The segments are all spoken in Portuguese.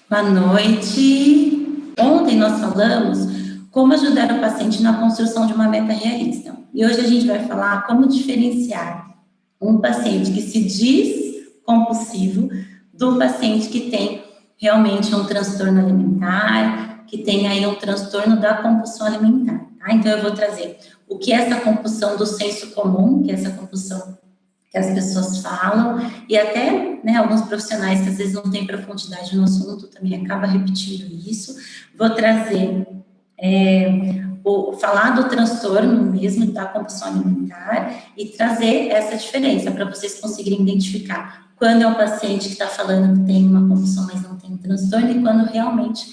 Boa noite. Ontem nós falamos como ajudar o paciente na construção de uma meta realista. E hoje a gente vai falar como diferenciar um paciente que se diz compulsivo do paciente que tem realmente um transtorno alimentar, que tem aí um transtorno da compulsão alimentar. Tá? Então eu vou trazer o que é essa compulsão do senso comum, que é essa compulsão que as pessoas falam, e até alguns profissionais que às vezes não têm profundidade no assunto também acaba repetindo isso. Vou trazer, falar do transtorno mesmo, da compulsão alimentar, e trazer essa diferença para vocês conseguirem identificar quando é um paciente que está falando que tem uma compulsão, mas não tem um transtorno, e quando realmente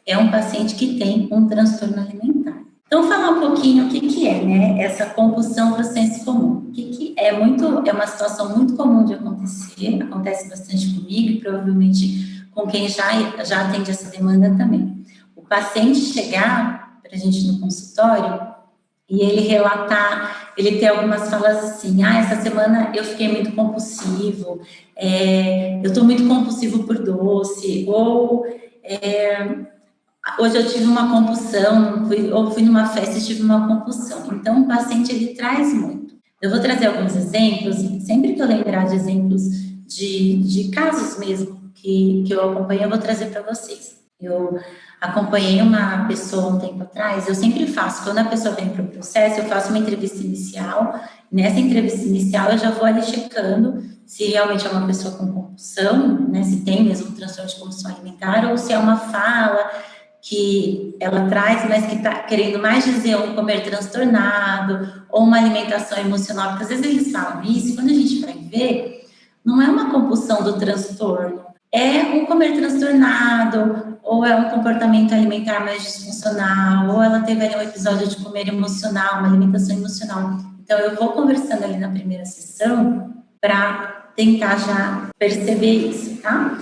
é um paciente que tem um transtorno alimentar. Então, falar um pouquinho o que é, né, essa compulsão do senso comum. O que é uma situação muito comum de acontecer, acontece bastante comigo e provavelmente com quem já atende essa demanda também. O paciente chegar para a gente no consultório e ele relatar, ele ter algumas falas assim, essa semana eu fiquei muito compulsivo, eu estou muito compulsivo por doce, ou hoje eu tive uma compulsão, fui numa festa e tive uma compulsão. Então, o paciente, ele traz muito. Eu vou trazer alguns exemplos, e sempre que eu lembrar de exemplos de casos mesmo que eu acompanho, eu vou trazer para vocês. Eu acompanhei uma pessoa um tempo atrás, eu sempre faço, quando a pessoa vem para o processo, eu faço uma entrevista inicial. Nessa entrevista inicial, eu já vou ali checando se realmente é uma pessoa com compulsão, né, se tem mesmo um transtorno de compulsão alimentar, ou se é uma fala que ela traz, mas que está querendo mais dizer um comer transtornado ou uma alimentação emocional, porque às vezes eles falam isso, e quando a gente vai ver, não é uma compulsão do transtorno, é um comer transtornado, ou é um comportamento alimentar mais disfuncional, ou ela teve ali um episódio de comer emocional, uma alimentação emocional. Então, eu vou conversando ali na primeira sessão para tentar já perceber isso, tá?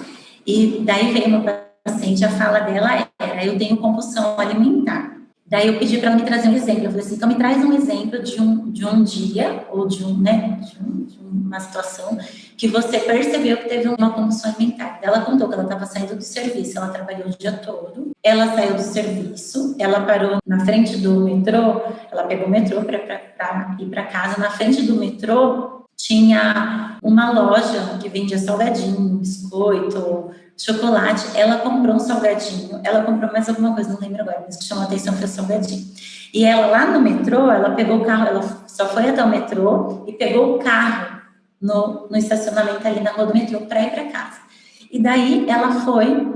E daí vem uma paciente, a fala dela era, eu tenho compulsão alimentar. Daí eu pedi para ela me trazer um exemplo. Eu falei assim, então me traz um exemplo de um dia, ou de uma situação que você percebeu que teve uma compulsão alimentar. Ela contou que ela estava saindo do serviço, ela trabalhou o dia todo, ela saiu do serviço, ela parou na frente do metrô, ela pegou o metrô para ir para casa, na frente do metrô tinha uma loja que vendia salgadinho, biscoito, chocolate. Ela comprou um salgadinho, ela comprou mais alguma coisa, não lembro agora, mas o que chamou a atenção foi o salgadinho. E ela lá no metrô, ela pegou o carro, ela só foi até o metrô e pegou o carro no estacionamento ali na rua do metrô para ir para casa. E daí ela foi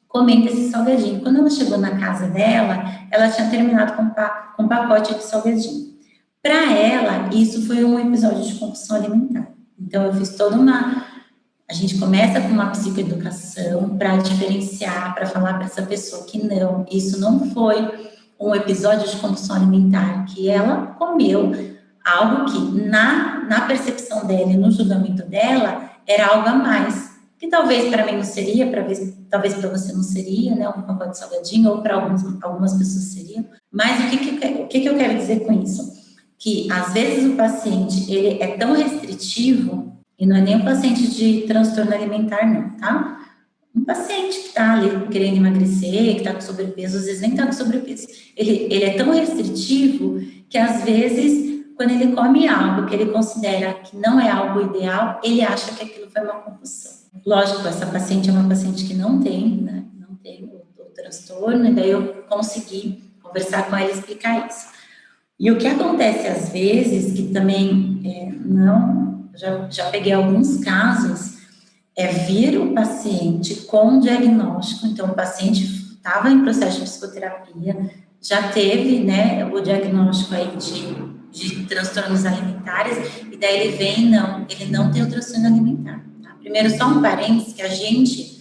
comendo esse salgadinho. Quando ela chegou na casa dela, ela tinha terminado com um pacote de salgadinho. Para ela, isso foi um episódio de compulsão alimentar. Então, eu fiz toda a gente começa com uma psicoeducação para diferenciar, para falar para essa pessoa que não, isso não foi um episódio de compulsão alimentar, que ela comeu algo que na percepção dela e no julgamento dela era algo a mais, que talvez para mim não seria, talvez para você não seria, né, um pacote de salgadinho, ou para algumas pessoas seria. Mas o que eu quero dizer com isso? Que às vezes o paciente ele é tão restritivo, e não é nem um paciente de transtorno alimentar não, tá? Um paciente que está ali querendo emagrecer, que está com sobrepeso, às vezes nem está com sobrepeso. Ele é tão restritivo que às vezes, quando ele come algo que ele considera que não é algo ideal, ele acha que aquilo foi uma compulsão. Lógico, essa paciente é uma paciente que não tem, né? Não tem o transtorno, e daí eu consegui conversar com ela e explicar isso. E o que acontece às vezes, que também já peguei alguns casos, vir o paciente com diagnóstico. Então, o paciente estava em processo de psicoterapia, já teve, né, o diagnóstico aí de transtornos alimentares, e daí ele não tem o transtorno alimentar. Tá? Primeiro, só um parênteses, que a gente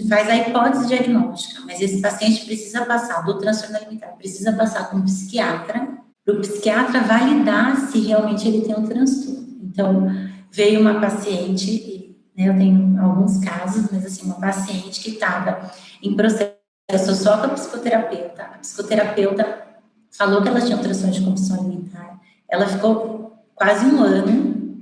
faz a hipótese diagnóstica, mas esse paciente precisa passar do transtorno alimentar, precisa passar com um psiquiatra, para o psiquiatra validar se realmente ele tem um transtorno. Então, veio uma paciente, né, eu tenho alguns casos, mas assim, uma paciente que estava em processo só com a psicoterapeuta falou que ela tinha um transtorno de compulsão alimentar, ela ficou quase um ano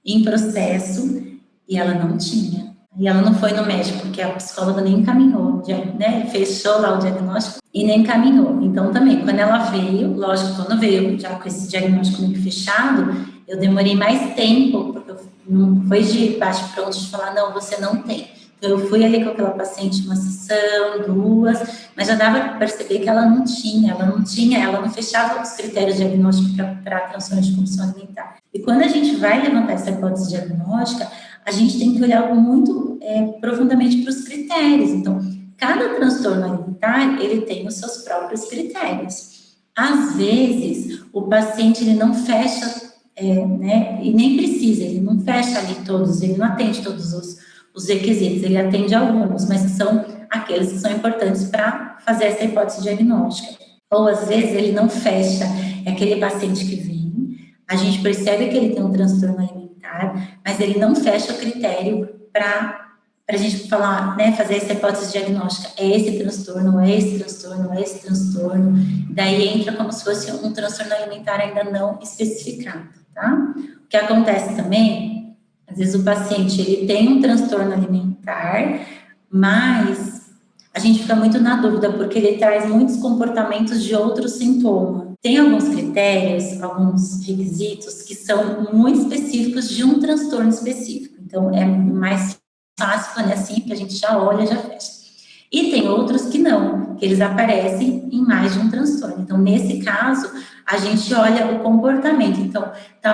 em processo e ela não tinha. E ela não foi no médico, porque a psicóloga nem encaminhou, né? Fechou lá o diagnóstico e nem encaminhou. Então, também, quando ela veio, lógico, quando veio já com esse diagnóstico meio fechado, eu demorei mais tempo, porque não foi de bate-pronto de falar, não, você não tem. Então, eu fui ali com aquela paciente uma sessão, duas, mas já dava para perceber que ela não fechava os critérios diagnósticos para transtorno de compulsão alimentar. E quando a gente vai levantar essa hipótese diagnóstica, a gente tem que olhar muito profundamente para os critérios. Então, cada transtorno alimentar, ele tem os seus próprios critérios. Às vezes, o paciente, ele não fecha, né, e nem precisa, ele não fecha ali todos, ele não atende todos os requisitos, ele atende alguns, mas são aqueles que são importantes para fazer essa hipótese diagnóstica. Ou, às vezes, ele não fecha, é aquele paciente que vem, a gente percebe que ele tem um transtorno alimentar, mas ele não fecha o critério para a gente falar, né, fazer essa hipótese diagnóstica, é esse transtorno, é esse transtorno, é esse transtorno, daí entra como se fosse um transtorno alimentar ainda não especificado, tá? O que acontece também, às vezes o paciente, ele tem um transtorno alimentar, mas a gente fica muito na dúvida, porque ele traz muitos comportamentos de outros sintomas. Tem alguns critérios, alguns requisitos que são muito específicos de um transtorno específico. Então, é mais fácil, né, assim, que a gente já olha, já fecha. E tem outros que não, que eles aparecem em mais de um transtorno. Então, nesse caso, a gente olha o comportamento. Então, tá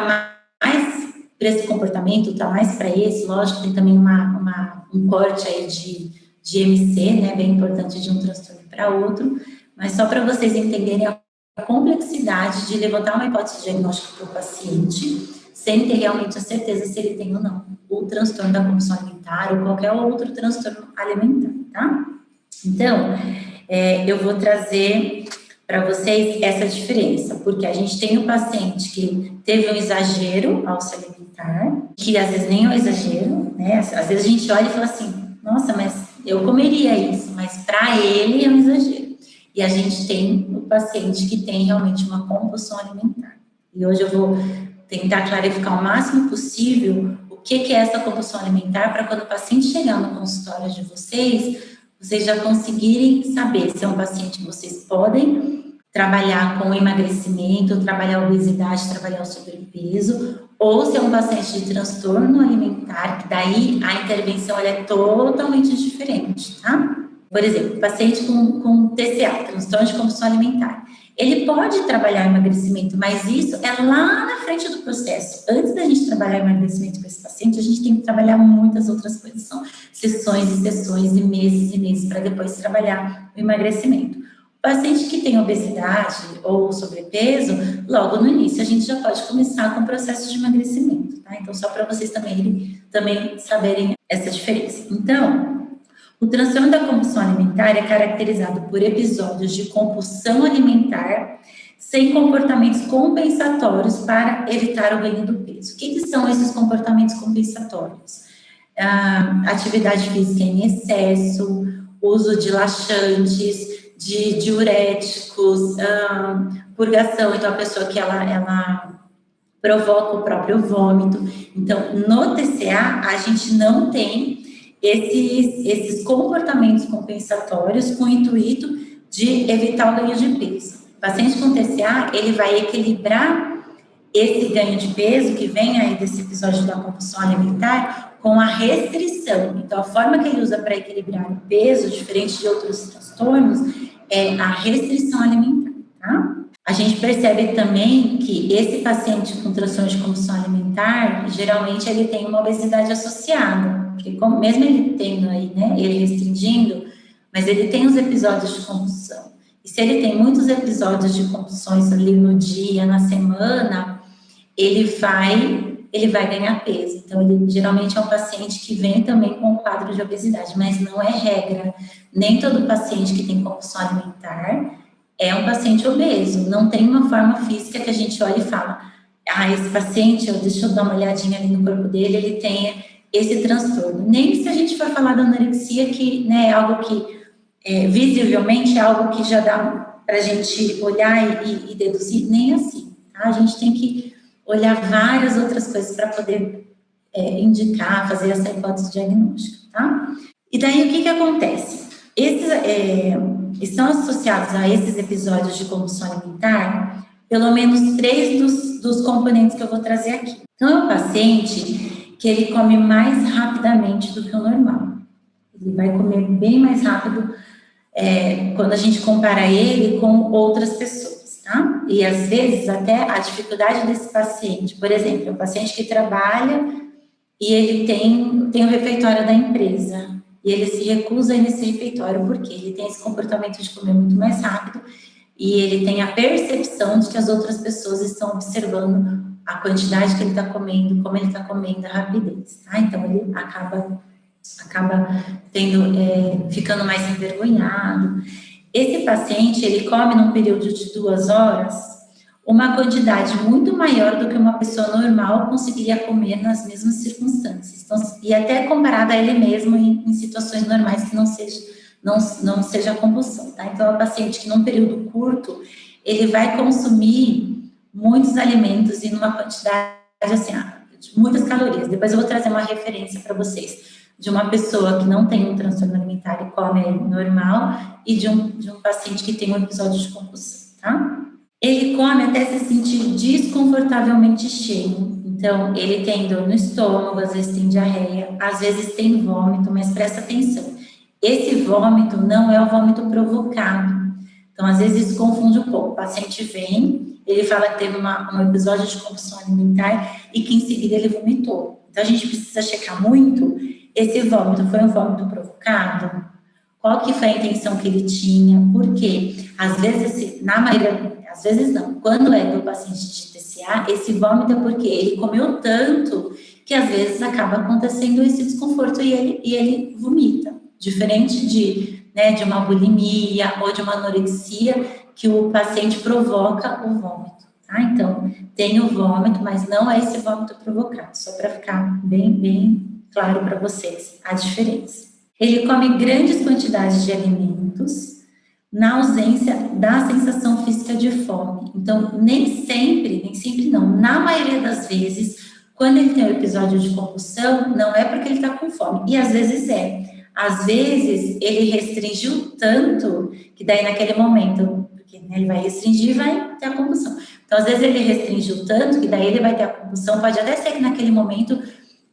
mais para esse comportamento, tá mais para esse, lógico, tem também um corte aí de MC, né, bem importante de um transtorno para outro, mas só para vocês entenderem a complexidade de levantar uma hipótese diagnóstica para o paciente, sem ter realmente a certeza se ele tem ou não o transtorno da compulsão alimentar ou qualquer outro transtorno alimentar, tá? Então, eu vou trazer para vocês essa diferença, porque a gente tem o paciente que teve um exagero ao se alimentar, que às vezes nem é um exagero, né? Às vezes a gente olha e fala assim, nossa, mas eu comeria isso, mas para ele é um exagero. E a gente tem o paciente que tem realmente uma compulsão alimentar. E hoje eu vou tentar clarificar o máximo possível o que é essa compulsão alimentar, para quando o paciente chegar no consultório de vocês já conseguirem saber se é um paciente que vocês podem trabalhar com emagrecimento, trabalhar a obesidade, trabalhar o sobrepeso, ou se é um paciente de transtorno alimentar, que daí a intervenção ela é totalmente diferente, tá? Por exemplo, paciente com TCA, transtorno de compulsão alimentar. Ele pode trabalhar emagrecimento, mas isso é lá na frente do processo. Antes da gente trabalhar emagrecimento com esse paciente, a gente tem que trabalhar muitas outras coisas. São sessões e sessões e meses para depois trabalhar o emagrecimento. O paciente que tem obesidade ou sobrepeso, logo no início a gente já pode começar com o processo de emagrecimento, tá? Então, só para vocês também saberem essa diferença. Então, o transtorno da compulsão alimentar é caracterizado por episódios de compulsão alimentar sem comportamentos compensatórios para evitar o ganho do peso. O que são esses comportamentos compensatórios? Atividade física em excesso, uso de laxantes, de diuréticos, purgação, então a pessoa que ela provoca o próprio vômito. Então, no TCA, a gente não tem esses comportamentos compensatórios com o intuito de evitar o ganho de peso. O paciente com TCA, ele vai equilibrar esse ganho de peso que vem aí desse episódio da compulsão alimentar com a restrição. Então, a forma que ele usa para equilibrar o peso, diferente de outros transtornos, é a restrição alimentar, tá? A gente percebe também que esse paciente com transtorno de compulsão alimentar, geralmente ele tem uma obesidade associada, porque mesmo ele tendo aí, né, ele restringindo, mas ele tem os episódios de compulsão. E se ele tem muitos episódios de compulsões ali no dia, na semana, ele vai ganhar peso. Então, ele geralmente é um paciente que vem também com um quadro de obesidade, mas não é regra. Nem todo paciente que tem compulsão alimentar é um paciente obeso. Não tem uma forma física que a gente olha e fala, esse paciente, deixa eu dar uma olhadinha ali no corpo dele, ele tem esse transtorno. Nem se a gente for falar da anorexia, que, né, é algo que visivelmente é algo que já dá para a gente olhar e deduzir, nem assim, tá? A gente tem que olhar várias outras coisas para poder indicar, fazer essa hipótese diagnóstica. tá? E daí, o que acontece? Esses estão associados a esses episódios de compulsão alimentar, pelo menos 3 dos componentes que eu vou trazer aqui. Então, é um paciente que ele come mais rapidamente do que o normal. Ele vai comer bem mais rápido quando a gente compara ele com outras pessoas, tá? E, às vezes, até a dificuldade desse paciente, por exemplo, é um paciente que trabalha e ele tem o refeitório da empresa, e ele se recusa a ir nesse refeitório porque ele tem esse comportamento de comer muito mais rápido e ele tem a percepção de que as outras pessoas estão observando a quantidade que ele está comendo, como ele está comendo, a rapidez, tá? Então, ele acaba ficando mais envergonhado. Esse paciente, ele come num período de 2 horas uma quantidade muito maior do que uma pessoa normal conseguiria comer nas mesmas circunstâncias. Então, e até comparado a ele mesmo em situações normais que não seja compulsão, tá? Então, é um paciente que num período curto, ele vai consumir muitos alimentos e numa quantidade, assim, de muitas calorias. Depois eu vou trazer uma referência para vocês de uma pessoa que não tem um transtorno alimentar e come normal e de um paciente que tem um episódio de compulsão, tá? Ele come até se sentir desconfortavelmente cheio. Então, ele tem dor no estômago, às vezes tem diarreia, às vezes tem vômito, mas presta atenção. Esse vômito não é o vômito provocado. Então, às vezes isso confunde um pouco. O paciente vem, ele fala que teve um episódio de compulsão alimentar e que em seguida ele vomitou. Então, a gente precisa checar muito. Esse vômito foi um vômito provocado? Qual que foi a intenção que ele tinha? Por quê? Às vezes, às vezes não. Quando é do paciente de TCA, esse vômito é porque ele comeu tanto que às vezes acaba acontecendo esse desconforto e ele vomita. Diferente de uma bulimia ou de uma anorexia, que o paciente provoca o vômito, tá? Então, tem o vômito, mas não é esse vômito provocado, só para ficar bem claro para vocês a diferença. Ele come grandes quantidades de alimentos na ausência da sensação física de fome. Então, nem sempre não, na maioria das vezes, quando ele tem um episódio de compulsão, não é porque ele está com fome, e às vezes é. Às vezes, ele restringiu tanto, que daí naquele momento, porque ele vai restringir e vai ter a compulsão. Então, às vezes ele restringiu tanto, que daí ele vai ter a compulsão, pode até ser que naquele momento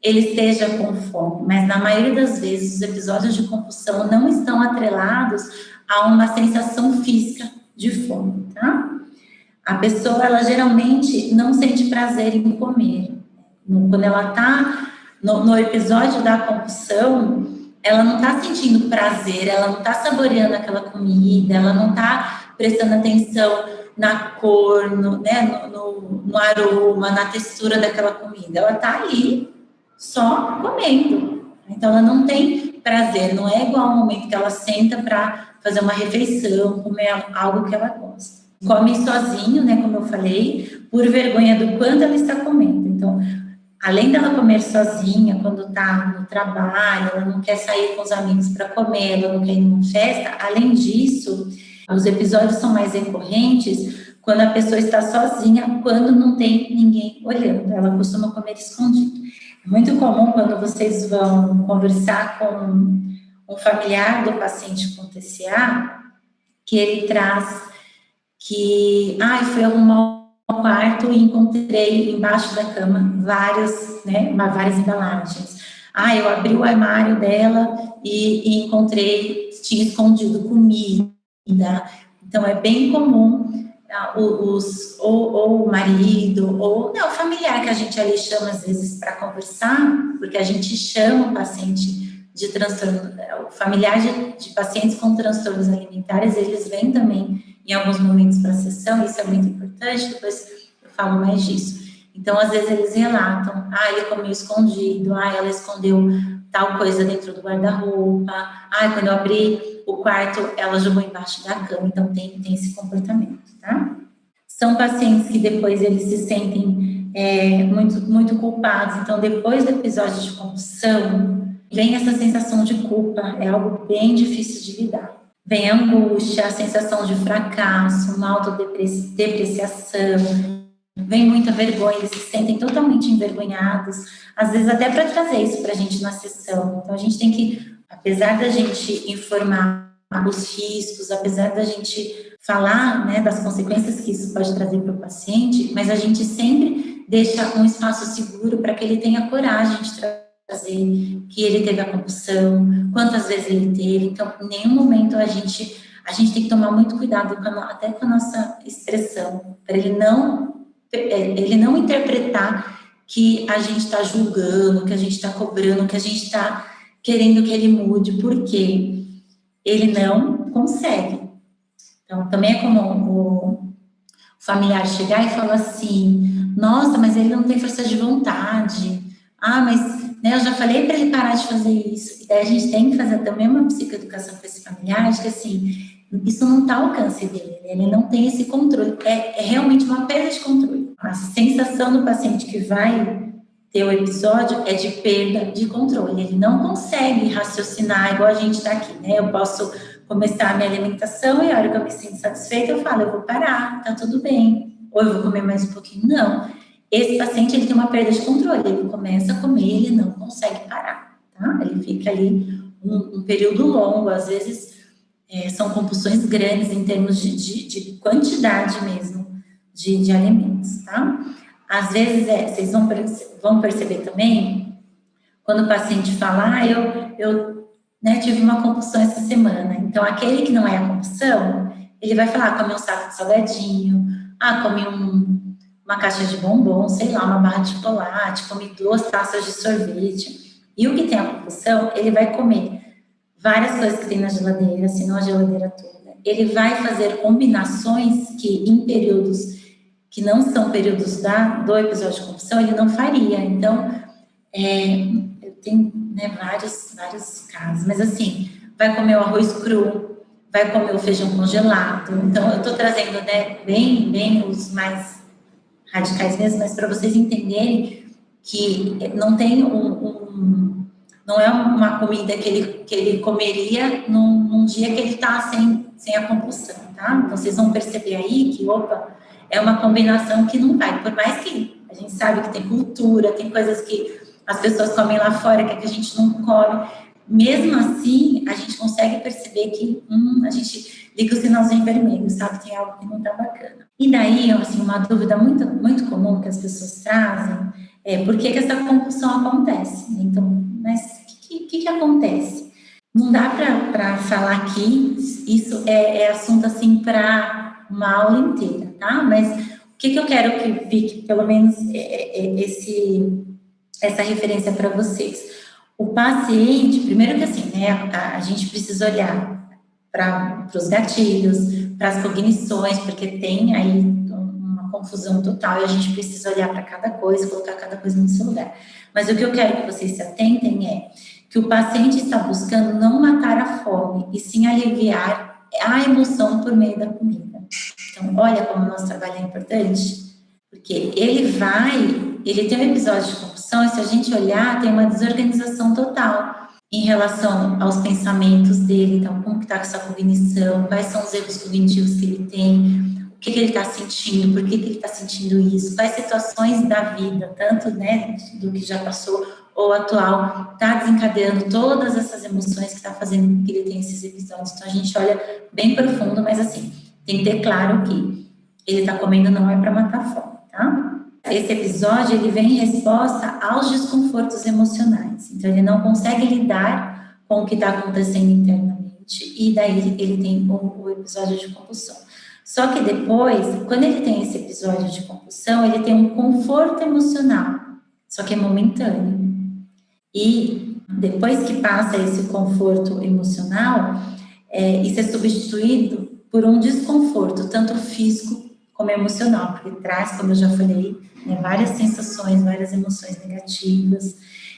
ele esteja com fome, mas na maioria das vezes os episódios de compulsão não estão atrelados a uma sensação física de fome, tá? A pessoa, ela geralmente não sente prazer em comer. Quando ela está no episódio da compulsão, ela não está sentindo prazer, ela não está saboreando aquela comida, ela não está prestando atenção na cor, no aroma, na textura daquela comida. Ela está ali só comendo. Então, ela não tem prazer, não é igual ao momento que ela senta para fazer uma refeição, comer algo que ela gosta. Come sozinho, como eu falei, por vergonha do quanto ela está comendo. Então, além dela comer sozinha, quando está no trabalho, ela não quer sair com os amigos para comer, ela não quer ir numa festa, além disso, os episódios são mais recorrentes quando a pessoa está sozinha, quando não tem ninguém olhando. Ela costuma comer escondido. É muito comum quando vocês vão conversar com um familiar do paciente com TCA, que ele traz que, fui arrumar o quarto e encontrei embaixo da cama várias embalagens. Eu abri o armário dela e encontrei, tinha escondido comida. Então, é bem comum ou o marido, ou o familiar que a gente ali chama às vezes para conversar, porque a gente chama o paciente de transtorno, o familiar de pacientes com transtornos alimentares, eles vêm também em alguns momentos para a sessão, isso é muito importante, depois eu falo mais disso. Então, às vezes eles relatam, ele comeu escondido, ela escondeu tal coisa dentro do guarda-roupa, quando eu abri o quarto, ela jogou embaixo da cama. Então, tem esse comportamento, tá? São pacientes que depois eles se sentem muito, muito culpados. Então, depois do episódio de compulsão, vem essa sensação de culpa, é algo bem difícil de lidar. Vem a angústia, a sensação de fracasso, uma autodepreciação. vem muita vergonha, eles se sentem totalmente envergonhados, às vezes até para trazer isso para a gente na sessão. Então, a gente tem que, apesar da gente informar os riscos, apesar da gente falar, né, das consequências que isso pode trazer para o paciente, mas a gente sempre deixa um espaço seguro para que ele tenha coragem de trazer que ele teve a compulsão, quantas vezes ele teve. Então, em nenhum momento a gente tem que tomar muito cuidado até com a nossa expressão, para ele não interpretar que a gente está julgando, que a gente está cobrando, que a gente está querendo que ele mude, porque ele não consegue. Então, também é comum o familiar chegar e falar assim, nossa, mas ele não tem força de vontade, mas né, eu já falei para ele parar de fazer isso. E daí a gente tem que fazer também uma psicoeducação com esse familiar, de que assim, isso não está ao alcance dele, ele não tem esse controle, é realmente uma perda de controle. A sensação do paciente que vai ter o episódio é de perda de controle, ele não consegue raciocinar igual a gente está aqui, né? Eu posso começar a minha alimentação e a hora que eu me sinto satisfeita, eu falo, eu vou parar, tá tudo bem, ou eu vou comer mais um pouquinho. Não, esse paciente, ele tem uma perda de controle, ele começa a comer, ele não consegue parar, tá? Ele fica ali um período longo, às vezes são compulsões grandes em termos de quantidade mesmo de alimentos, tá? Às vezes, vocês vão perceber também, quando o paciente fala, eu tive uma compulsão essa semana. Então, aquele que não é a compulsão, ele vai falar, come um saco de salgadinho, come uma caixa de bombom, sei lá, uma barra de chocolate, come 2 taças de sorvete. E o que tem a compulsão, ele vai comer várias coisas que tem na geladeira, se não a geladeira toda. Ele vai fazer combinações que em períodos que não são períodos do episódio de compulsão, ele não faria. Então, eu tenho vários casos, mas assim, vai comer o arroz cru, vai comer o feijão congelado. Então, eu estou trazendo bem os mais radicais mesmo, mas para vocês entenderem que não tem não é uma comida que ele comeria num dia que ele está sem a compulsão, tá? Então, vocês vão perceber aí que, é uma combinação que não vai. Por mais que a gente sabe que tem cultura, tem coisas que as pessoas comem lá fora que a gente não come, mesmo assim, a gente consegue perceber que a gente liga o sinalzinho vermelho, sabe? Tem algo que não tá bacana. E daí, assim, uma dúvida muito, muito comum que as pessoas trazem é por que essa compulsão acontece? Então, mas o que acontece? Não dá para falar aqui, isso é assunto, assim, para uma aula inteira, tá? Mas o que eu quero que fique, pelo menos, essa referência para vocês. O paciente, primeiro que assim, né, a gente precisa olhar para os gatilhos, para as cognições, porque tem aí uma confusão total e a gente precisa olhar para cada coisa, colocar cada coisa no seu lugar. Mas o que eu quero que vocês se atentem é que o paciente está buscando não matar a fome, e sim aliviar a emoção por meio da comida. Então, olha como o nosso trabalho é importante, porque ele tem um episódio de compulsão, e se a gente olhar, tem uma desorganização total em relação aos pensamentos dele. Então, como que está com essa cognição, quais são os erros cognitivos que ele tem, o que ele está sentindo, por que ele está sentindo isso, quais situações da vida, tanto, né, do que já passou ou atual, está desencadeando todas essas emoções que está fazendo com que ele tenha esses episódios. Então, a gente olha bem profundo, mas assim, tem que ter claro que ele está comendo não é para matar a fome, tá? Esse episódio, ele vem em resposta aos desconfortos emocionais. Então, ele não consegue lidar com o que está acontecendo internamente, e daí ele tem o episódio de compulsão. Só que depois, quando ele tem esse episódio de compulsão, ele tem um conforto emocional, só que é momentâneo. E depois que passa esse conforto emocional, isso é substituído por um desconforto, tanto físico como emocional, porque traz, como eu já falei, né, várias sensações, várias emoções negativas.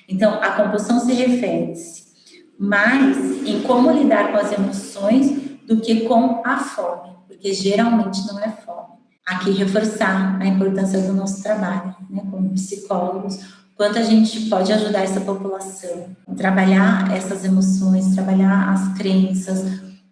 Então, a compulsão se refere mais em como lidar com as emoções do que com a fome, porque geralmente não é fome. Aqui, reforçar a importância do nosso trabalho, né, como psicólogos, quanto a gente pode ajudar essa população, trabalhar essas emoções, trabalhar as crenças,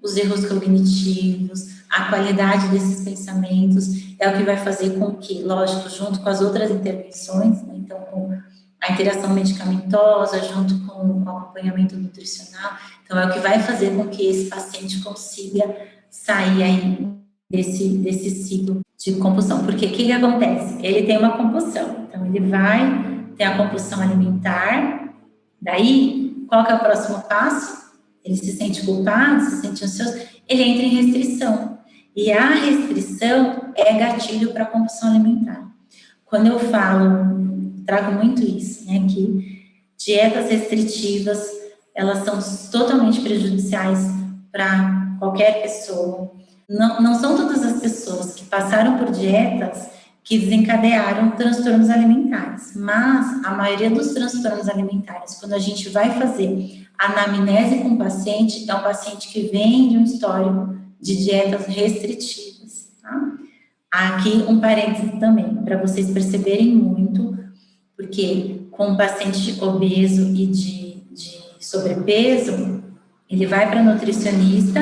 os erros cognitivos, a qualidade desses pensamentos, é o que vai fazer com que, lógico, junto com as outras intervenções, né, então, com a interação medicamentosa, junto com o acompanhamento nutricional, então, é o que vai fazer com que esse paciente consiga sair aí desse ciclo de compulsão. Porque o que acontece? Ele tem uma compulsão, então ele vai ter a compulsão alimentar, daí, qual que é o próximo passo? Ele se sente culpado, se sente ansioso, ele entra em restrição. E a restrição é gatilho para a compulsão alimentar. Quando eu falo, trago muito isso, né, que dietas restritivas, elas são totalmente prejudiciais para qualquer pessoa. Não são todas as pessoas que passaram por dietas que desencadearam transtornos alimentares, mas a maioria dos transtornos alimentares, quando a gente vai fazer anamnese com o paciente, é um paciente que vem de um histórico de dietas restritivas, tá? Aqui um parênteses também, para vocês perceberem muito, porque com um paciente obeso e de sobrepeso, ele vai para a nutricionista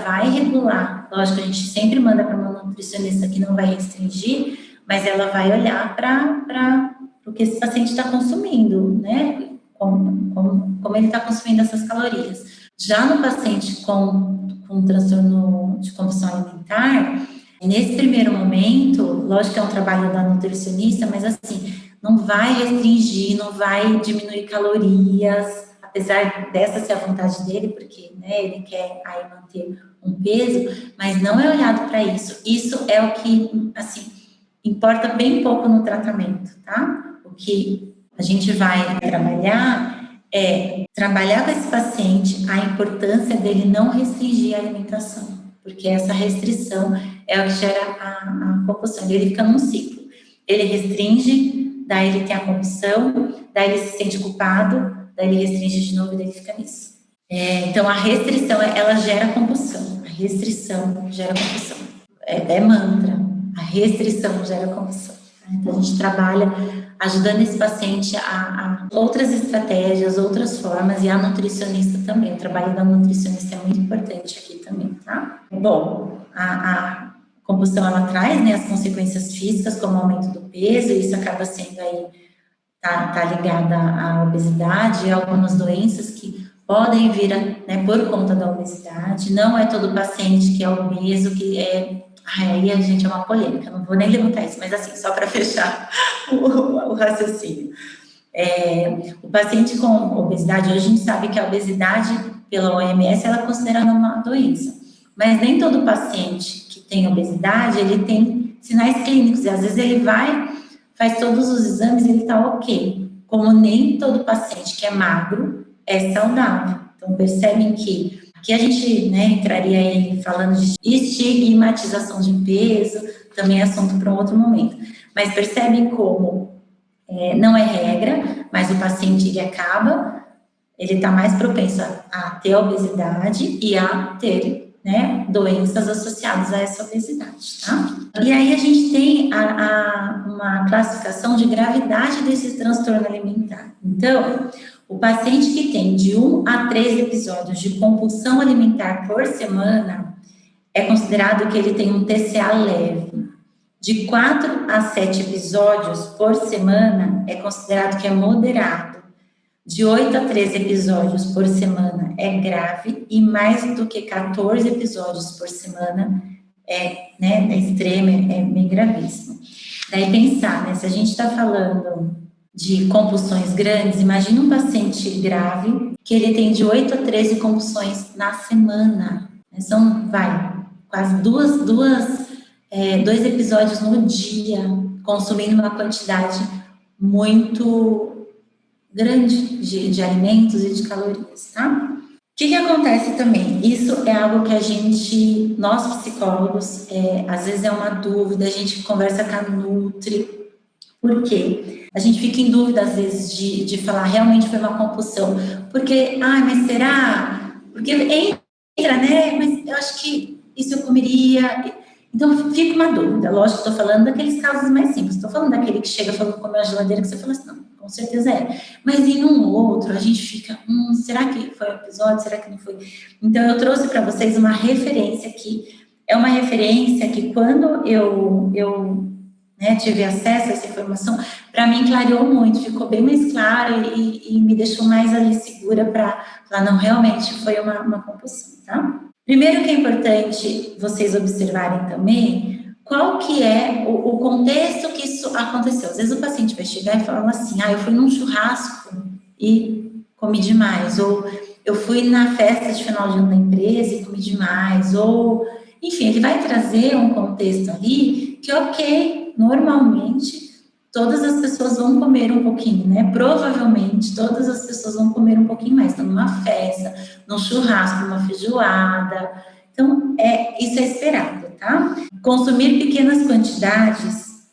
vai regular, lógico, a gente sempre manda para uma nutricionista que não vai restringir, mas ela vai olhar para o que esse paciente está consumindo, né, como ele está consumindo essas calorias. Já no paciente com transtorno de compulsão alimentar, nesse primeiro momento, lógico que é um trabalho da nutricionista, mas assim, não vai restringir, não vai diminuir calorias, apesar dessa ser a vontade dele, porque, né, ele quer aí manter um peso, mas não é olhado para isso. Isso é o que, assim, importa bem pouco no tratamento, tá? O que a gente vai trabalhar é trabalhar com esse paciente a importância dele não restringir a alimentação, porque essa restrição é o que gera a compulsão. Ele fica num ciclo. Ele restringe, daí ele tem a compulsão, daí ele se sente culpado, daí ele restringe de novo e daí ele fica nisso. Então, a restrição, ela gera compulsão. A restrição gera compulsão. É mantra. A restrição gera compulsão. Então, a gente trabalha ajudando esse paciente a outras estratégias, outras formas, e a nutricionista também. O trabalho da nutricionista é muito importante aqui também, tá? Bom, a compulsão, ela traz, né, as consequências físicas, como o aumento do peso, e isso acaba sendo aí, tá ligada à obesidade e algumas doenças que podem vir, né, por conta da obesidade. Não é todo paciente que é obeso, que é... Aí, a gente, é uma polêmica, não vou nem levantar isso, mas assim, só para fechar o raciocínio. O paciente com obesidade, hoje a gente sabe que a obesidade, pela OMS, ela é considerada uma doença. Mas nem todo paciente que tem obesidade, ele tem sinais clínicos, e às vezes ele vai, faz todos os exames e ele está ok. Como nem todo paciente que é magro é saudável. Então, percebem que aqui a gente, né, entraria aí falando de estigmatização de peso, também é assunto para um outro momento. Mas percebem como não é regra, mas o paciente ele está mais propenso a ter obesidade e a ter, né, doenças associadas a essa obesidade, tá? E aí a gente tem uma classificação de gravidade desse transtorno alimentar. Então, o paciente que tem de 1 a 3 episódios de compulsão alimentar por semana é considerado que ele tem um TCA leve. De 4 a 7 episódios por semana é considerado que é moderado. De 8 a 13 episódios por semana é grave, e mais do que 14 episódios por semana é extremo, é bem gravíssimo. Daí pensar, né, se a gente está falando de compulsões grandes, imagina um paciente grave que ele tem de 8 a 13 compulsões na semana. São, quase dois episódios no dia, consumindo uma quantidade muito grande de alimentos e de calorias, tá? O que acontece também? Isso é algo que nós psicólogos, às vezes é uma dúvida, a gente conversa com a Nutri. Por quê? A gente fica em dúvida, às vezes, de falar realmente foi uma compulsão. Porque, mas será? Porque entra, né? Mas eu acho que isso eu comeria. Então, fica uma dúvida. Lógico que estou falando daqueles casos mais simples. Estou falando daquele que chega falando comer a geladeira, que você fala assim, não, com certeza é. Mas em um outro, a gente fica, será que foi um episódio? Será que não foi? Então, eu trouxe para vocês uma referência que é uma referência que quando eu tive acesso a essa informação, para mim clareou muito, ficou bem mais claro e me deixou mais ali segura para falar, não, realmente foi uma compulsão, tá? Primeiro que é importante vocês observarem também qual que é o contexto que isso aconteceu. Às vezes o paciente vai chegar e falar assim, eu fui num churrasco e comi demais, ou eu fui na festa de final de ano da empresa e comi demais, ou... Enfim, ele vai trazer um contexto ali que, ok, normalmente todas as pessoas vão comer um pouquinho, né? Provavelmente todas as pessoas vão comer um pouquinho mais. Então, numa festa, num churrasco, numa feijoada. Então, isso é esperado, tá? Consumir pequenas quantidades,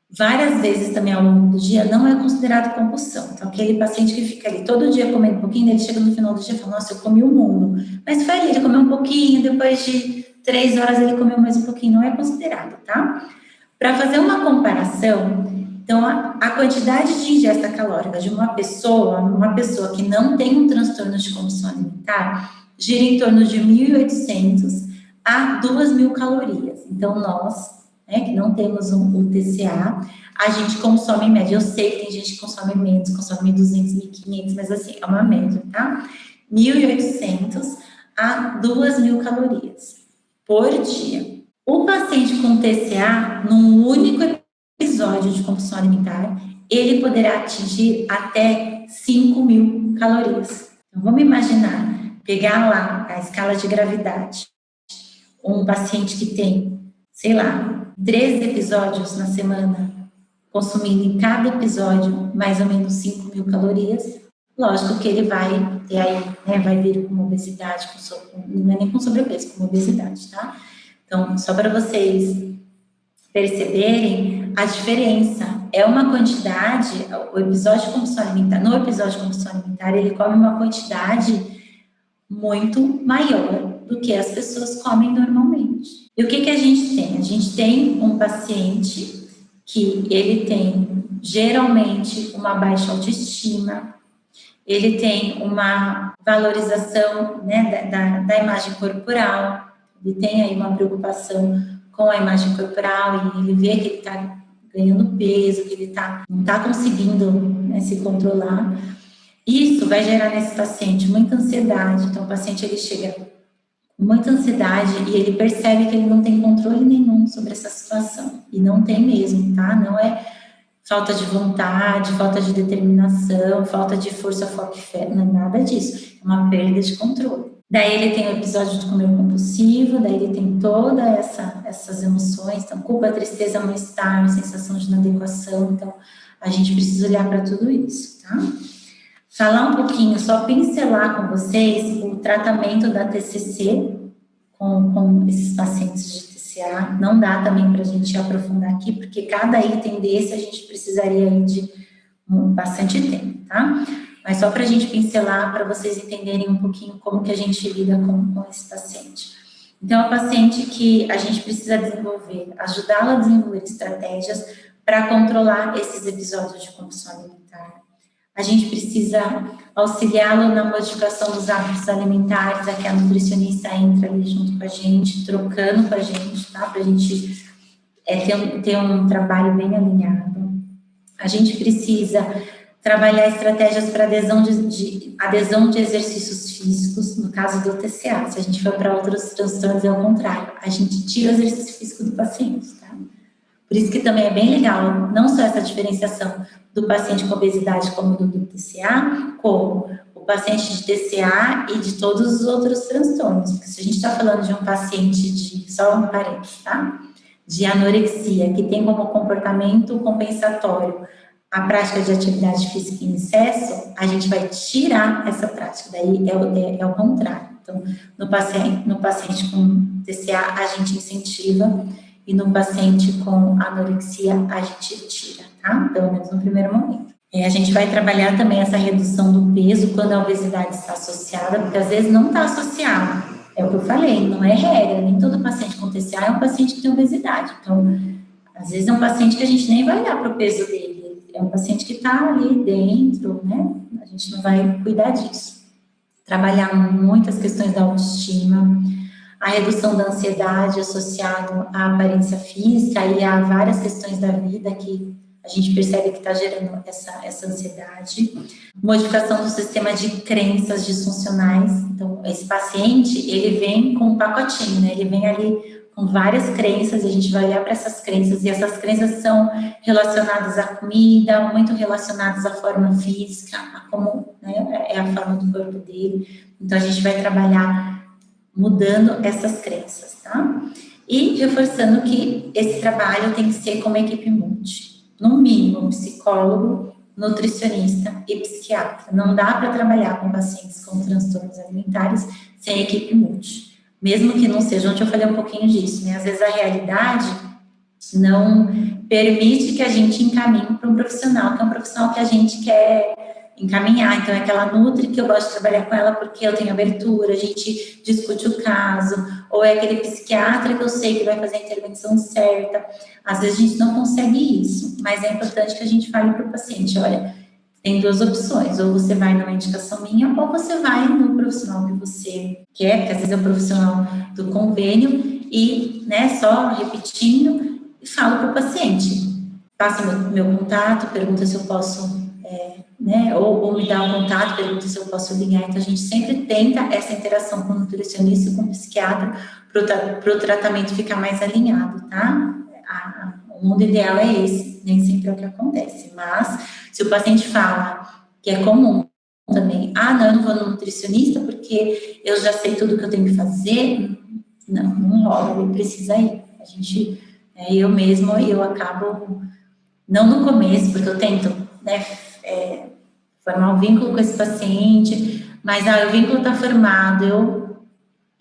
várias vezes também ao longo do dia, não é considerado compulsão. Então, aquele paciente que fica ali todo dia comendo um pouquinho, ele chega no final do dia e fala, nossa, eu comi o mundo. Mas foi ali, ele comeu um pouquinho, depois de 3 horas ele comeu mais um pouquinho, não é considerado, tá? Para fazer uma comparação, então, a quantidade de ingesta calórica de uma pessoa que não tem um transtorno de compulsão alimentar, gira em torno de 1.800 a 2.000 calorias. Então, nós, que não temos o TCA, a gente consome em média. Eu sei que tem gente que consome menos, consome 1.200, 1.500, mas assim, é uma média, tá? 1.800 a 2.000 calorias por dia. O paciente com TCA, num único episódio de compulsão alimentar, ele poderá atingir até 5.000 calorias. Então, vamos imaginar, pegar lá a escala de gravidade, um paciente que tem, sei lá, 13 episódios na semana, consumindo em cada episódio mais ou menos 5.000 calorias, lógico que ele vai ter aí, vai vir com obesidade, não é nem com sobrepeso, com obesidade, tá? Então, só para vocês perceberem a diferença, é uma quantidade, no episódio de compulsão alimentar, ele come uma quantidade muito maior do que as pessoas comem normalmente. E o que a gente tem? A gente tem um paciente que ele tem, geralmente, uma baixa autoestima, ele tem uma valorização, da imagem corporal, ele tem aí uma preocupação com a imagem corporal e ele vê que ele está ganhando peso, que ele não está conseguindo se controlar. Isso vai gerar nesse paciente muita ansiedade. Então, o paciente ele chega com muita ansiedade e ele percebe que ele não tem controle nenhum sobre essa situação. E não tem mesmo, tá? Não é falta de vontade, falta de determinação, falta de força, foco e fé, não é nada disso. É uma perda de controle. Daí ele tem o episódio de comer compulsivo, daí ele tem todas essas emoções, então culpa, tristeza, mal-estar, sensação de inadequação, então a gente precisa olhar para tudo isso, tá? Falar um pouquinho, só pincelar com vocês o tratamento da TCC com esses pacientes de TCA, não dá também para a gente aprofundar aqui, porque cada item desse a gente precisaria aí de bastante tempo, tá? Mas só para a gente pincelar, para vocês entenderem um pouquinho como que a gente lida com esse paciente. Então, é um paciente que a gente precisa desenvolver, ajudá-lo a desenvolver estratégias para controlar esses episódios de compulsão alimentar. A gente precisa auxiliá-lo na modificação dos hábitos alimentares, aqui a nutricionista entra ali junto com a gente, trocando com a gente, tá? Para a gente ter um trabalho bem alinhado. A gente precisa trabalhar estratégias para adesão de exercícios físicos, no caso do TCA. Se a gente for para outros transtornos, é o contrário. A gente tira o exercício físico do paciente, tá? Por isso que também é bem legal, não só essa diferenciação do paciente com obesidade como do TCA, como o paciente de TCA e de todos os outros transtornos. Porque se a gente está falando de um paciente só um parênteses, tá? De anorexia, que tem como comportamento compensatório a prática de atividade física em excesso, a gente vai tirar essa prática, daí é o contrário. Então, no paciente com TCA, a gente incentiva, e no paciente com anorexia, a gente tira, tá? Pelo menos no primeiro momento. A gente vai trabalhar também essa redução do peso quando a obesidade está associada, porque às vezes não está associada. É o que eu falei, não é regra, nem todo paciente com TCA é um paciente que tem obesidade. Então, às vezes é um paciente que a gente nem vai olhar para o peso dele. é um paciente que está ali dentro, né? A gente não vai cuidar disso. Trabalhar muitas questões da autoestima, a redução da ansiedade associada à aparência física e a várias questões da vida que a gente percebe que está gerando essa ansiedade, modificação do sistema de crenças disfuncionais. Então, esse paciente, ele vem com um pacotinho, né? Ele vem ali com várias crenças, e a gente vai olhar para essas crenças, e essas crenças são relacionadas à comida, muito relacionadas à forma física, a como, né, é a forma do corpo dele. Então, a gente vai trabalhar mudando essas crenças, tá? E reforçando que esse trabalho tem que ser como equipe multi. No mínimo, psicólogo, nutricionista e psiquiatra. Não dá para trabalhar com pacientes com transtornos alimentares sem equipe multi. Mesmo que não seja, ontem eu falei um pouquinho disso, né? Às vezes a realidade não permite que a gente encaminhe para um profissional, que é um profissional que a gente quer encaminhar. Então, é aquela nutri que eu gosto de trabalhar com ela porque eu tenho abertura, a gente discute o caso, ou é aquele psiquiatra que eu sei que vai fazer a intervenção certa. Às vezes a gente não consegue isso, mas é importante que a gente fale para o paciente, olha, tem duas opções, ou você vai numa indicação minha, ou você vai no profissional que você quer, porque às vezes é o profissional do convênio, e, né, só repetindo, e falo para o paciente, passa meu contato, pergunta se eu posso, né, ou me dá um contato, pergunta se eu posso ligar. Então, a gente sempre tenta essa interação com o nutricionista e com o psiquiatra para o tratamento ficar mais alinhado, tá? O mundo ideal é esse, nem sempre é o que acontece, mas se o paciente fala que é comum também, não, eu não vou no nutricionista porque eu já sei tudo que eu tenho que fazer, não rola, ele precisa ir. A gente, eu mesma, eu acabo, não no começo, porque eu tento, né, formar um vínculo com esse paciente, mas o vínculo está formado, eu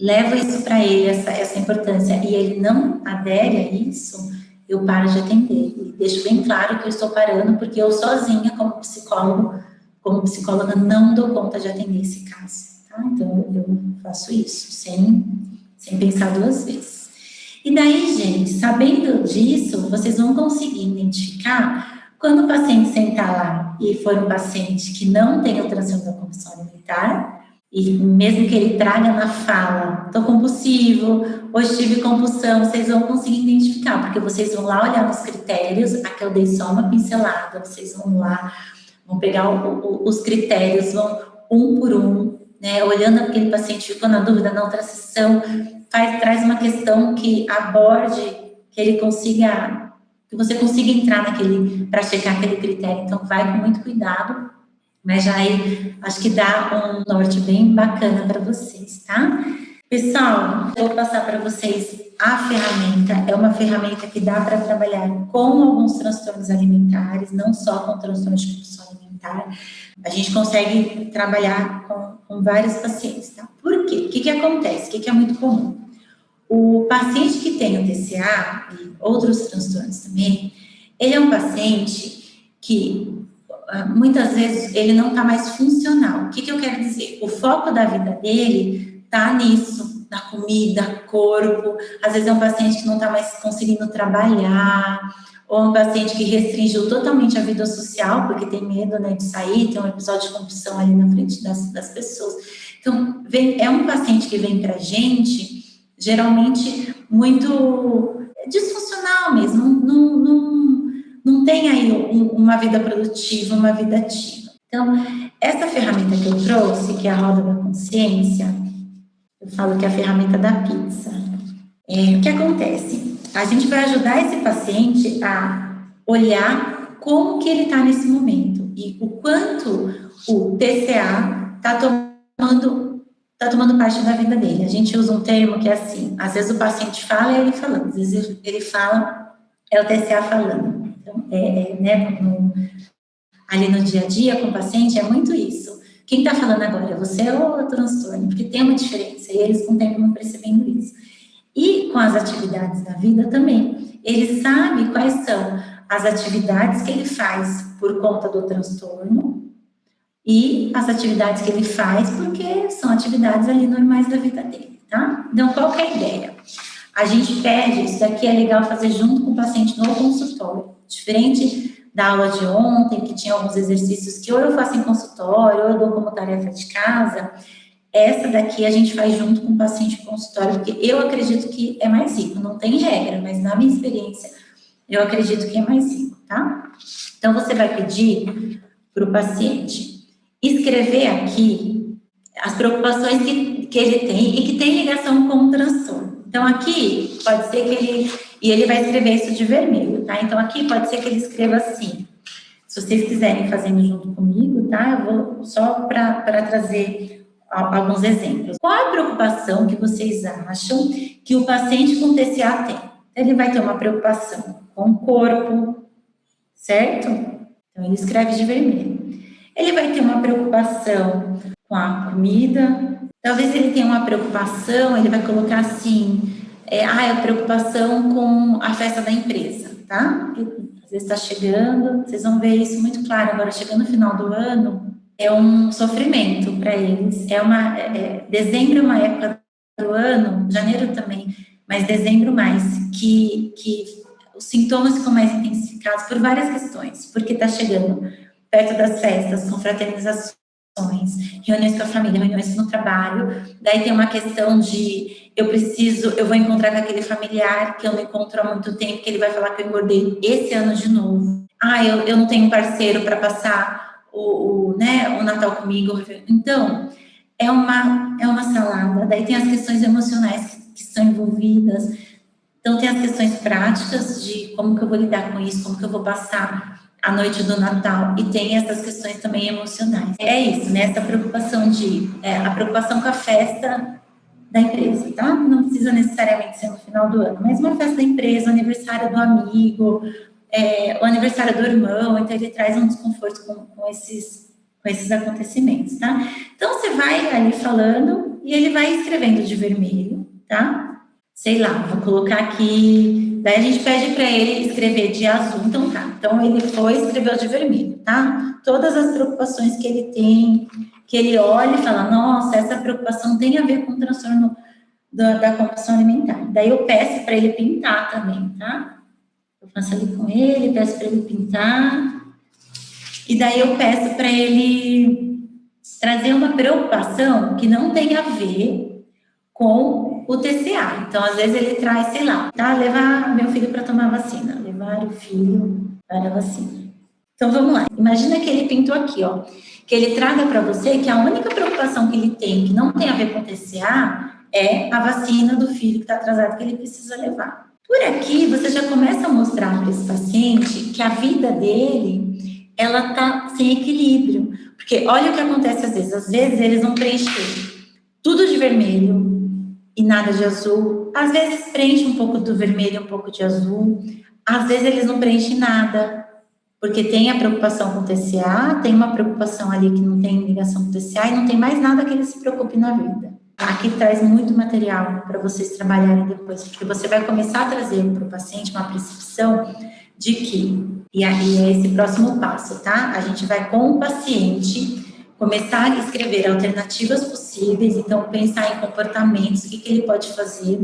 levo isso para ele, essa importância, e ele não adere a isso, eu paro de atender. E deixo bem claro que eu estou parando, porque eu sozinha, como psicóloga, não dou conta de atender esse caso, tá? Então, eu faço isso, sem pensar duas vezes. E daí, gente, sabendo disso, vocês vão conseguir identificar quando o paciente sentar lá e for um paciente que não tem o transtorno da compulsão alimentar, e mesmo que ele traga na fala, estou compulsivo, hoje tive compulsão, vocês vão conseguir identificar, porque vocês vão lá olhar nos critérios, aqui eu dei só uma pincelada, vocês vão lá, vão pegar os critérios, vão um por um, né, olhando aquele paciente, ficou na dúvida na outra sessão, traz uma questão que aborde, que ele consiga, que você consiga entrar para checar aquele critério. Então, vai com muito cuidado, mas já aí acho que dá um norte bem bacana para vocês, tá? Pessoal, eu vou passar para vocês a ferramenta. É uma ferramenta que dá para trabalhar com alguns transtornos alimentares, não só com transtornos de compulsão alimentar. A gente consegue trabalhar com vários pacientes, tá? Por quê? O que acontece? O que é muito comum? O paciente que tem o TCA e outros transtornos também, ele é um paciente que muitas vezes ele não está mais funcional. O que eu quero dizer? O foco da vida dele está nisso, na comida, corpo. Às vezes é um paciente que não está mais conseguindo trabalhar, ou um paciente que restringiu totalmente a vida social, porque tem medo, né, de sair, tem um episódio de compulsão ali na frente das pessoas. Então, é um paciente que vem para a gente, geralmente muito disfuncional mesmo, não tem aí uma vida produtiva, uma vida ativa. Então, essa ferramenta que eu trouxe, que é a roda da consciência, eu falo que é a ferramenta da pizza. O que acontece? A gente vai ajudar esse paciente a olhar como que ele está nesse momento e o quanto o TCA está tomando parte da vida dele. A gente usa um termo que é assim, às vezes o paciente fala e ele falando, às vezes ele fala, é o TCA falando. Então, né, ali no dia a dia com o paciente, é muito isso. Quem está falando agora é você ou o transtorno? Porque tem uma diferença, e eles com o tempo vão percebendo isso. E com as atividades da vida também. Ele sabe quais são as atividades que ele faz por conta do transtorno e as atividades que ele faz porque são atividades ali normais da vida dele, tá? Então, qual que é a ideia? A gente pede, isso daqui é legal fazer junto com o paciente no consultório, diferente da aula de ontem, que tinha alguns exercícios que ou eu faço em consultório, ou eu dou como tarefa de casa, essa daqui a gente faz junto com o paciente em consultório, porque eu acredito que é mais rico, não tem regra, mas na minha experiência, eu acredito que é mais rico, tá? Então, você vai pedir para o paciente escrever aqui as preocupações que ele tem e que tem ligação com o transtorno. Então, aqui pode ser que ele vai escrever isso de vermelho, tá? Então, aqui pode ser que ele escreva assim. Se vocês quiserem fazendo junto comigo, tá? Eu vou só para trazer alguns exemplos. Qual a preocupação que vocês acham que o paciente com TCA tem? Ele vai ter uma preocupação com o corpo, certo? Então, ele escreve de vermelho. Ele vai ter uma preocupação com a comida. Talvez ele tenha uma preocupação, ele vai colocar assim, a preocupação com a festa da empresa, tá? Às vezes está chegando, vocês vão ver isso muito claro agora, chegando no final do ano, é um sofrimento para eles. Dezembro é uma época do ano, janeiro também, mas dezembro mais, que os sintomas ficam mais intensificados por várias questões, porque está chegando perto das festas, confraternizações, reuniões com a família, reuniões no trabalho, daí tem uma questão de eu vou encontrar com aquele familiar que eu não encontro há muito tempo, que ele vai falar que eu engordei esse ano de novo. Eu não tenho parceiro para passar o Natal comigo. Então, é uma salada. Daí tem as questões emocionais que estão envolvidas. Então, tem as questões práticas de como que eu vou lidar com isso, como que eu vou passar a noite do Natal, e tem essas questões também emocionais. É isso, né? Essa preocupação a preocupação com a festa da empresa, tá? Não precisa necessariamente ser no final do ano, mas uma festa da empresa, o aniversário do amigo, o aniversário do irmão, então ele traz um desconforto com esses acontecimentos, tá? Então, você vai ali falando e ele vai escrevendo de vermelho, tá? Sei lá, vou colocar aqui, daí a gente pede para ele escrever de azul, então tá. Então, ele escreveu de vermelho, tá? Todas as preocupações que ele tem, que ele olha e fala, nossa, essa preocupação tem a ver com o transtorno da compulsão alimentar. Daí eu peço para ele pintar também, tá? Eu faço ali com ele, peço para ele pintar, e daí eu peço para ele trazer uma preocupação que não tem a ver com o TCA. Então, às vezes ele traz, sei lá, tá? Levar meu filho para tomar vacina. Levar o filho para a vacina. Então, vamos lá. Imagina que ele pintou aqui, ó. Que ele traga para você que a única preocupação que ele tem, que não tem a ver com TCA, é a vacina do filho que está atrasado, que ele precisa levar. Por aqui, você já começa a mostrar para esse paciente que a vida dele, ela está sem equilíbrio. Porque olha o que acontece às vezes. Às vezes, eles vão preencher tudo de vermelho e nada de azul. Às vezes preenche um pouco do vermelho, um pouco de azul. Às vezes eles não preenchem nada, porque tem a preocupação com o TCA, tem uma preocupação ali que não tem ligação com o TCA e não tem mais nada que ele se preocupe na vida. Aqui traz muito material para vocês trabalharem depois, porque você vai começar a trazer para o paciente uma percepção de que, e aí é esse próximo passo, tá? A gente vai com o paciente começar a escrever alternativas possíveis, então pensar em comportamentos, o que ele pode fazer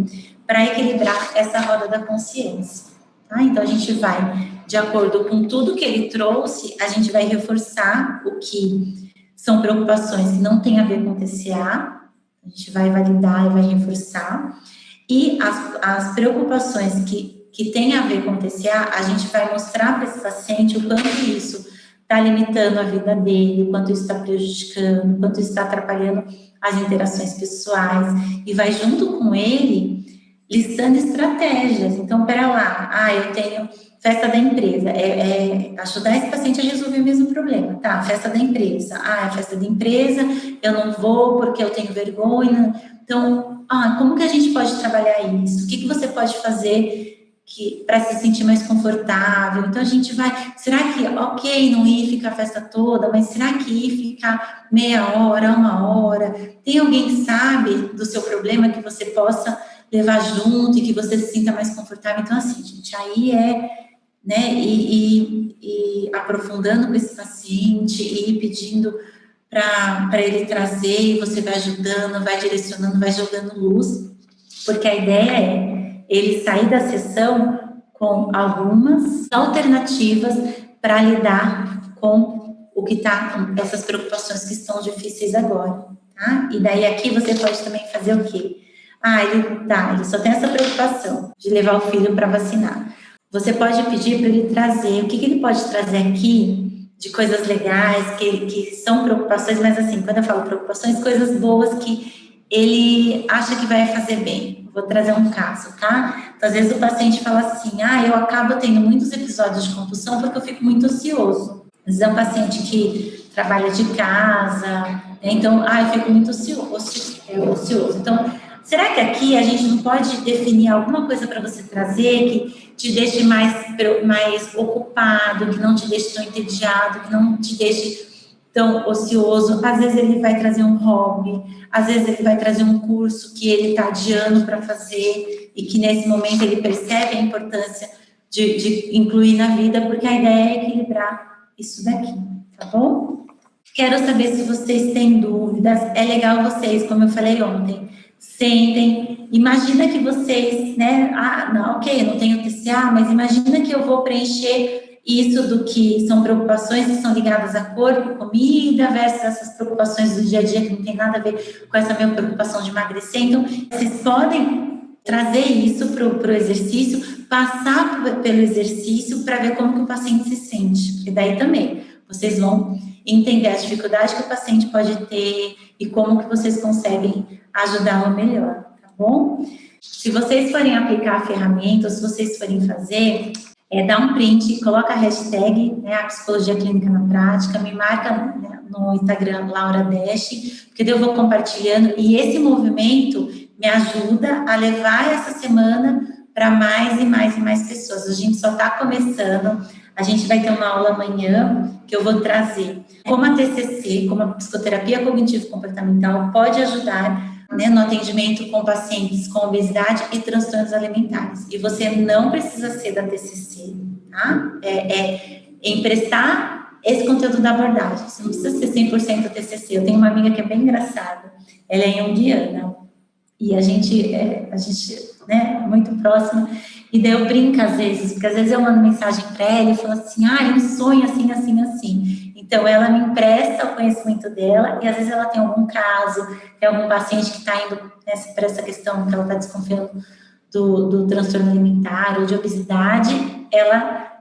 para equilibrar essa roda da consciência, tá? Então, a gente vai, de acordo com tudo que ele trouxe, a gente vai reforçar o que são preocupações que não têm a ver com TCA, a gente vai validar e vai reforçar, e as preocupações que têm a ver com TCA, a gente vai mostrar para esse paciente o quanto isso está limitando a vida dele, o quanto isso está prejudicando, o quanto isso está atrapalhando as interações pessoais, e vai junto com ele listando estratégias. Então, pera lá, eu tenho festa da empresa, ajudar esse paciente a resolver o mesmo problema, tá? Festa da empresa, a festa da empresa, eu não vou porque eu tenho vergonha. Então, como que a gente pode trabalhar isso? O que você pode fazer para se sentir mais confortável? Então, a gente vai, será que, ok, não ir ficar a festa toda, mas será que ir ficar meia hora, uma hora? Tem alguém que sabe do seu problema que você possa levar junto e que você se sinta mais confortável? Então, assim, gente, aí né, e aprofundando com esse paciente e pedindo para ele trazer, e você vai ajudando, vai direcionando, vai jogando luz, porque a ideia é ele sair da sessão com algumas alternativas para lidar com o que tá, essas preocupações que estão difíceis agora, tá? E daí aqui você pode também fazer o quê? Ele só tem essa preocupação de levar o filho para vacinar. Você pode pedir para ele trazer, o que ele pode trazer aqui de coisas legais, que são preocupações, mas assim, quando eu falo preocupações, coisas boas que ele acha que vai fazer bem. Vou trazer um caso, tá? Então, às vezes o paciente fala assim, eu acabo tendo muitos episódios de compulsão porque eu fico muito ocioso. Às vezes é um paciente que trabalha de casa, né? Então, eu fico muito ocioso. Então, será que aqui a gente não pode definir alguma coisa para você trazer que te deixe mais ocupado, que não te deixe tão entediado, que não te deixe tão ocioso? Às vezes ele vai trazer um hobby, às vezes ele vai trazer um curso que ele está adiando para fazer e que nesse momento ele percebe a importância de incluir na vida, porque a ideia é equilibrar isso daqui, tá bom? Quero saber se vocês têm dúvidas. É legal vocês, como eu falei ontem, sentem, imagina que vocês, né, eu não tenho TCA, mas imagina que eu vou preencher isso do que são preocupações que são ligadas a corpo, comida, versus essas preocupações do dia a dia que não tem nada a ver com essa minha preocupação de emagrecer. Então, vocês podem trazer isso para o exercício, passar pelo exercício para ver como que o paciente se sente, porque daí também vocês vão entender a dificuldade que o paciente pode ter e como que vocês conseguem ajudá-lo melhor, tá bom? Se vocês forem aplicar a ferramenta, ou se vocês forem fazer, dá um print, coloca a hashtag, né, a psicologia clínica na prática, me marca, né, no Instagram, Laura Dash, porque daí eu vou compartilhando, e esse movimento me ajuda a levar essa semana para mais e mais e mais pessoas. A gente só está começando, a gente vai ter uma aula amanhã que eu vou trazer como a TCC, como a psicoterapia cognitivo-comportamental pode ajudar, né, no atendimento com pacientes com obesidade e transtornos alimentares. E você não precisa ser da TCC, tá? Emprestar esse conteúdo da abordagem. Você não precisa ser 100% TCC. Eu tenho uma amiga que é bem engraçada. Ela é junguiana. E a gente, né, muito próxima. E daí eu brinco às vezes, porque às vezes eu mando mensagem para ela e falo assim, um sonho assim, assim, assim. Então, ela me empresta o conhecimento dela e às vezes ela tem algum caso, tem algum paciente que está indo para essa questão que ela está desconfiando do transtorno alimentar ou de obesidade,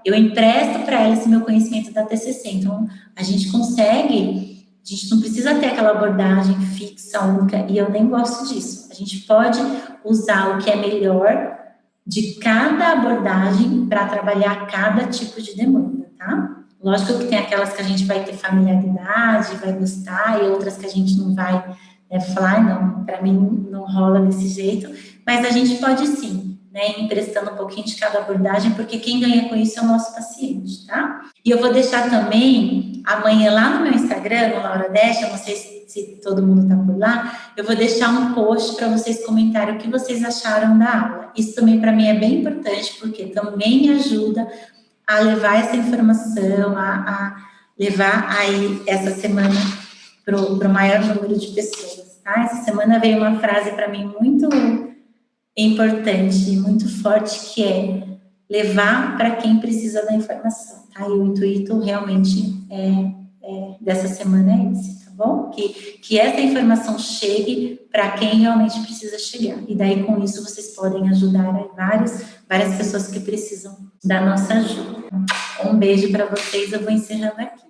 eu empresto para ela esse meu conhecimento da TCC. Então, a gente não precisa ter aquela abordagem fixa, única, e eu nem gosto disso. A gente pode usar o que é melhor de cada abordagem para trabalhar cada tipo de demanda, tá? Lógico que tem aquelas que a gente vai ter familiaridade, vai gostar, e outras que a gente não vai falar, não, para mim não rola desse jeito, mas a gente pode sim, né, emprestando um pouquinho de cada abordagem, porque quem ganha com isso é o nosso paciente, tá? E eu vou deixar também, amanhã lá no meu Instagram, no Laura Dash, eu não sei se todo mundo tá por lá, eu vou deixar um post para vocês comentarem o que vocês acharam da aula. Isso também para mim é bem importante, porque também me ajuda a levar essa informação, a levar aí essa semana para o maior número de pessoas, tá? Essa semana veio uma frase para mim muito importante, muito forte, que é levar para quem precisa da informação, tá? E o intuito realmente dessa semana é esse, tá bom? Que essa informação chegue para quem realmente precisa chegar. E daí, com isso, vocês podem ajudar aí várias pessoas que precisam da nossa ajuda. Um beijo para vocês, eu vou encerrando aqui.